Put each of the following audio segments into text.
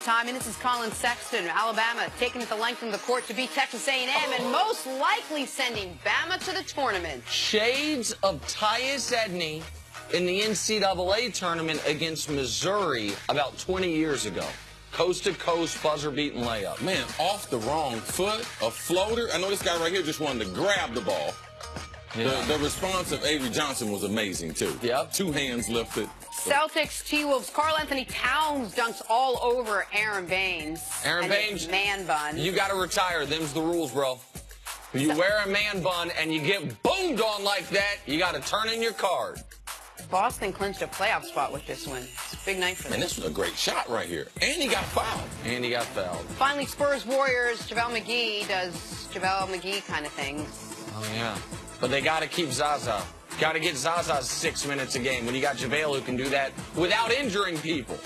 time, and this is Colin Sexton, Alabama, taking it the length of the court to beat Texas A&M and most likely sending Bama to the tournament. Shades of Tyus Edney in the NCAA tournament against Missouri about 20 years ago. Coast-to-coast, buzzer-beating layup. Man, off the wrong foot, a floater. I know this guy right here just wanted to grab the ball. Yeah. The response of Avery Johnson was amazing, too. Yep. 2 hands lifted. Celtics, T-Wolves, Karl-Anthony Towns dunks all over Aaron Baines. Aaron Baines, man bun. You got to retire. Them's the rules, bro. If you wear a man bun and you get boomed on like that, you got to turn in your card. Boston clinched a playoff spot with this win. It's a big night for them. Man, this was a great shot right here. And he got fouled. Finally, Spurs Warriors, JaVale McGee does JaVale McGee kind of things. Oh, yeah. But they got to keep Zaza. Got to get Zaza 6 minutes a game when you got JaVale who can do that without injuring people.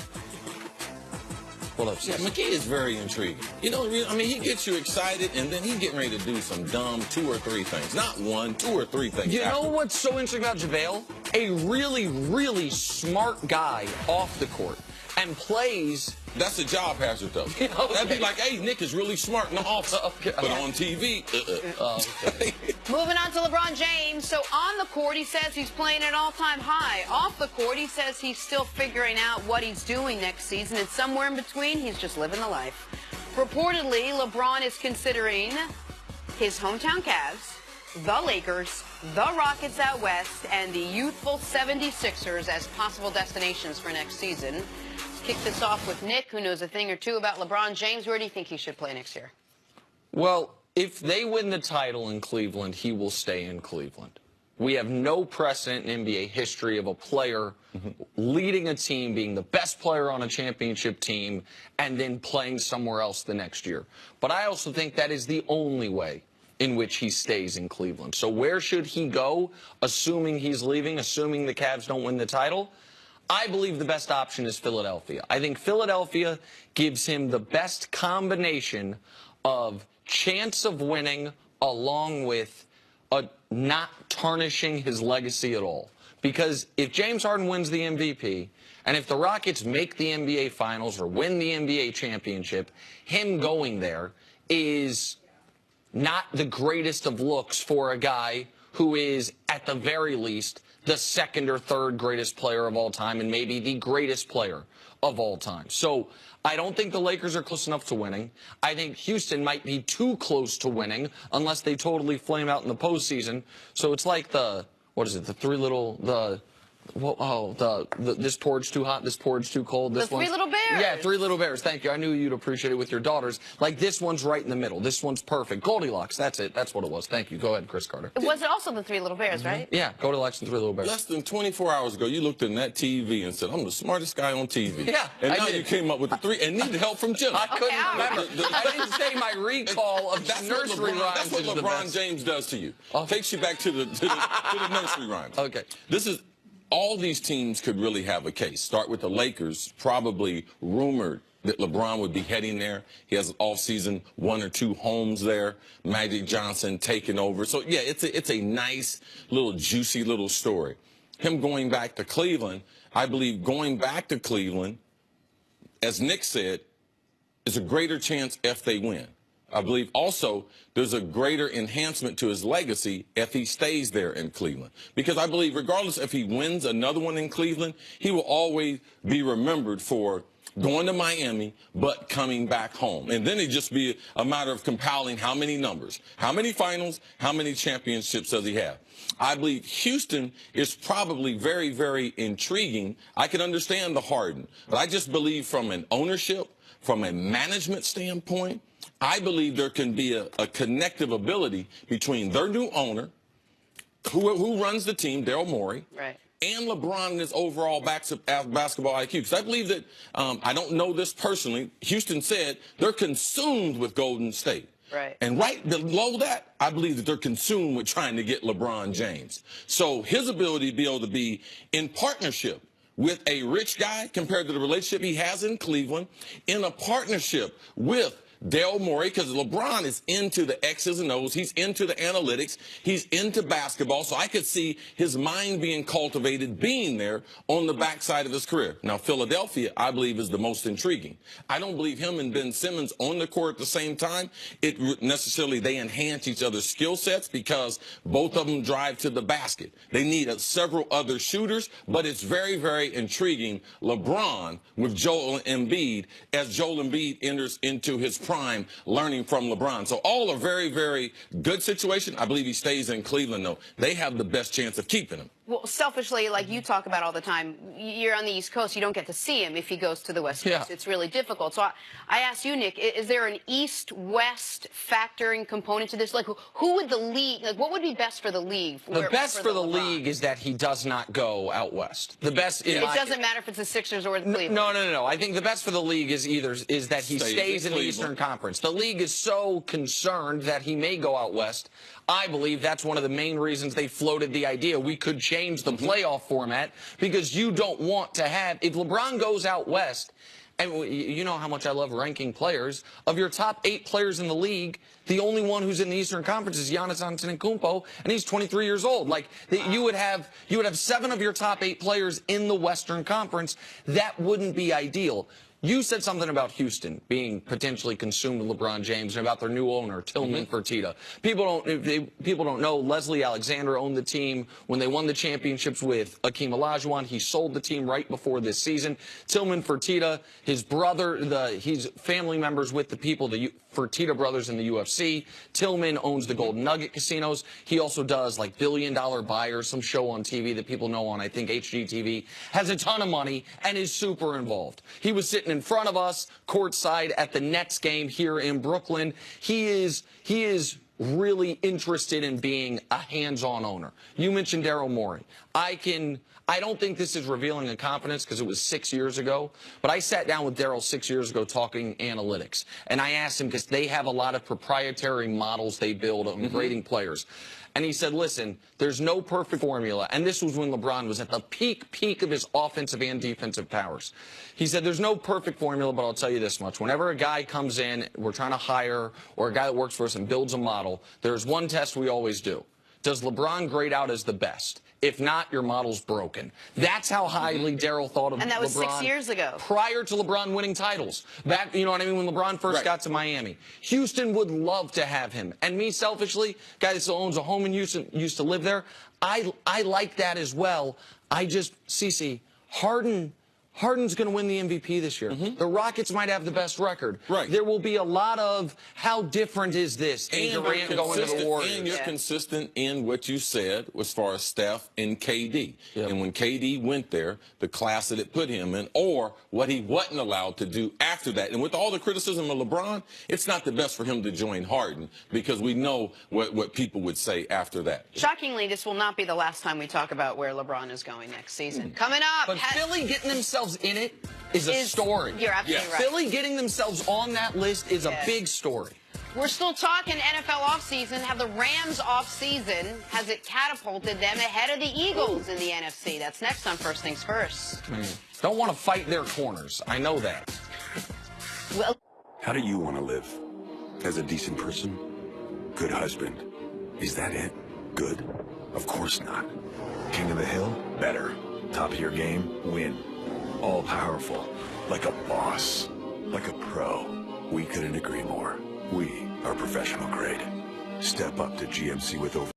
Well, yeah, McGee is very intriguing. You know, I mean, he gets you excited, and then he's getting ready to do some dumb 2 or 3 things. Not 1, 2 or 3 things. You know what's so interesting about JaVale? A really, really smart guy off the court and plays. That's a job hazard, though. Okay. That'd be like, hey, Nick is really smart in the office. Okay. But on TV, okay. Moving on to LeBron James. So on the court, he says he's playing at an all-time high. Off the court, he says he's still figuring out what he's doing next season. And somewhere in between, he's just living the life. Reportedly, LeBron is considering his hometown Cavs, the Lakers, the Rockets out west, and the youthful 76ers as possible destinations for next season. Let's kick this off with Nick, who knows a thing or two about LeBron James. Where do you think he should play next year? Well, if they win the title in Cleveland, he will stay in Cleveland. We have no precedent in NBA history of a player leading a team, being the best player on a championship team, and then playing somewhere else the next year. But I also think that is the only way in which he stays in Cleveland. So where should he go, assuming he's leaving, assuming the Cavs don't win the title? I believe the best option is Philadelphia. I think Philadelphia gives him the best combination of chance of winning along with not tarnishing his legacy at all. Because if James Harden wins the MVP, and if the Rockets make the NBA Finals or win the NBA championship, him going there is not the greatest of looks for a guy who is, at the very least, the 2nd or 3rd greatest player of all time and maybe the greatest player of all time. So I don't think the Lakers are close enough to winning. I think Houston might be too close to winning unless they totally flame out in the postseason. So it's like this porridge too hot, this porridge too cold. The Three Little Bears. Yeah, Three Little Bears. Thank you. I knew you'd appreciate it with your daughters. Like, this one's right in the middle. This one's perfect. Goldilocks. That's it. That's what it was. Thank you. Go ahead, Chris Carter. Was it also the Three Little Bears, right? Yeah, Goldilocks and Three Little Bears. Less than 24 hours ago, you looked in that TV and said, I'm the smartest guy on TV. Yeah, and now you came up with the 3 and needed help from Jim. I couldn't remember. I didn't say my recall of nursery rhymes. That's what LeBron James does to you. Takes you back to the nursery rhymes. Okay. All these teams could really have a case. Start with the Lakers, probably rumored that LeBron would be heading there. He has off-season 1 or 2 homes there. Magic Johnson taking over. So, yeah, it's a nice, little, juicy little story. Him going back to Cleveland, I believe going back to Cleveland, as Nick said, is a greater chance if they win. I believe also there's a greater enhancement to his legacy if he stays there in Cleveland. Because I believe regardless if he wins another one in Cleveland, he will always be remembered for going to Miami but coming back home. And then it'd just be a matter of compiling how many numbers, how many finals, how many championships does he have. I believe Houston is probably very, very intriguing. I can understand the Harden, but I just believe from an ownership, from a management standpoint, I believe there can be a connective ability between their new owner, who runs the team, Daryl Morey, right, and LeBron and his overall basketball IQ. Because I believe that, I don't know this personally, Houston said they're consumed with Golden State. Right. And right below that, I believe that they're consumed with trying to get LeBron James. So his ability to be able to be in partnership with a rich guy compared to the relationship he has in Cleveland, in a partnership with Daryl Morey, because LeBron is into the X's and O's. He's into the analytics. He's into basketball. So I could see his mind being cultivated, being there on the backside of his career. Now, Philadelphia, I believe, is the most intriguing. I don't believe him and Ben Simmons on the court at the same time. They enhance each other's skill sets because both of them drive to the basket. They need several other shooters, but it's very, very intriguing. LeBron with Joel Embiid as Joel Embiid enters into his prime, learning from LeBron. So all a very, very good situation. I believe he stays in Cleveland, though. They have the best chance of keeping him. Well, selfishly, like you talk about all the time, you're on the East Coast. You don't get to see him if he goes to the West Coast. Yeah. It's really difficult. So I asked you, Nick, is there an East-West factoring component to this? Like, who would the league, like, what would be best for the league? The best for the league is that he does not go out west. The best. It doesn't matter if it's the Sixers or the Cleveland. No. I think the best for the league is that he stays in the Eastern Conference. The league is so concerned that he may go out west. I believe that's one of the main reasons they floated the idea we could change the playoff format, because you don't want to have, if LeBron goes out west, and you know how much I love ranking players, of your top 8 players in the league, the only one who's in the Eastern Conference is Giannis Antetokounmpo, and he's 23 years old. Like, you would have 7 of your top 8 players in the Western Conference. That wouldn't be ideal. You said something about Houston being potentially consumed with LeBron James and about their new owner, Tillman Fertitta. People don't know Leslie Alexander owned the team when they won the championships with Akeem Olajuwon. He sold the team right before this season. Tillman Fertitta, his brother, he's family members with the people, the Fertitta brothers in the UFC. Tillman owns the Golden Nugget casinos. He also does like $1 Billion Buyers, some show on TV that people know on, I think, HGTV. Has a ton of money and is super involved. He was sitting in front of us courtside at the Nets game here in Brooklyn. He is really interested in being a hands-on owner. You mentioned Daryl Morey. I don't think this is revealing a confidence because it was 6 years ago, but I sat down with Daryl 6 years ago talking analytics, and I asked him, because they have a lot of proprietary models they build on grading players. And he said, listen, there's no perfect formula. And this was when LeBron was at the peak of his offensive and defensive powers. He said, there's no perfect formula, but I'll tell you this much. Whenever a guy comes in, we're trying to hire, or a guy that works for us and builds a model, there's one test we always do. Does LeBron grade out as the best? If not, your model's broken. That's how highly Daryl thought of LeBron. And that was 6 years ago. Prior to LeBron winning titles. Back, you know what I mean, when LeBron first got to Miami. Houston would love to have him. And me, selfishly, guy that still owns a home in Houston, used to live there, I like that as well. Harden's going to win the MVP this year. The Rockets might have the best record. There will be a lot of how different is this? And Durant going to the Warriors. And you're consistent in what you said as far as Steph and KD. And when KD went there, the class that it put him in, or what he wasn't allowed to do after that. And with all the criticism of LeBron, it's not the best for him to join Harden, because we know what people would say after that. Shockingly, this will not be the last time we talk about where LeBron is going next season. Coming up. But Philly getting themselves in it is a story. You're absolutely right. Philly getting themselves on that list is a big story. We're still talking NFL offseason. Have the Rams offseason, has it catapulted them ahead of the Eagles in the NFC? That's next on First Things First. Don't want to fight their corners. I know that. Well, how do you want to live? As a decent person? Good husband? Is that it? Good? Of course not. King of the hill? Better. Top of your game? Win. All powerful. Like a boss. Like a pro. We couldn't agree more. We are professional grade. Step up to GMC with over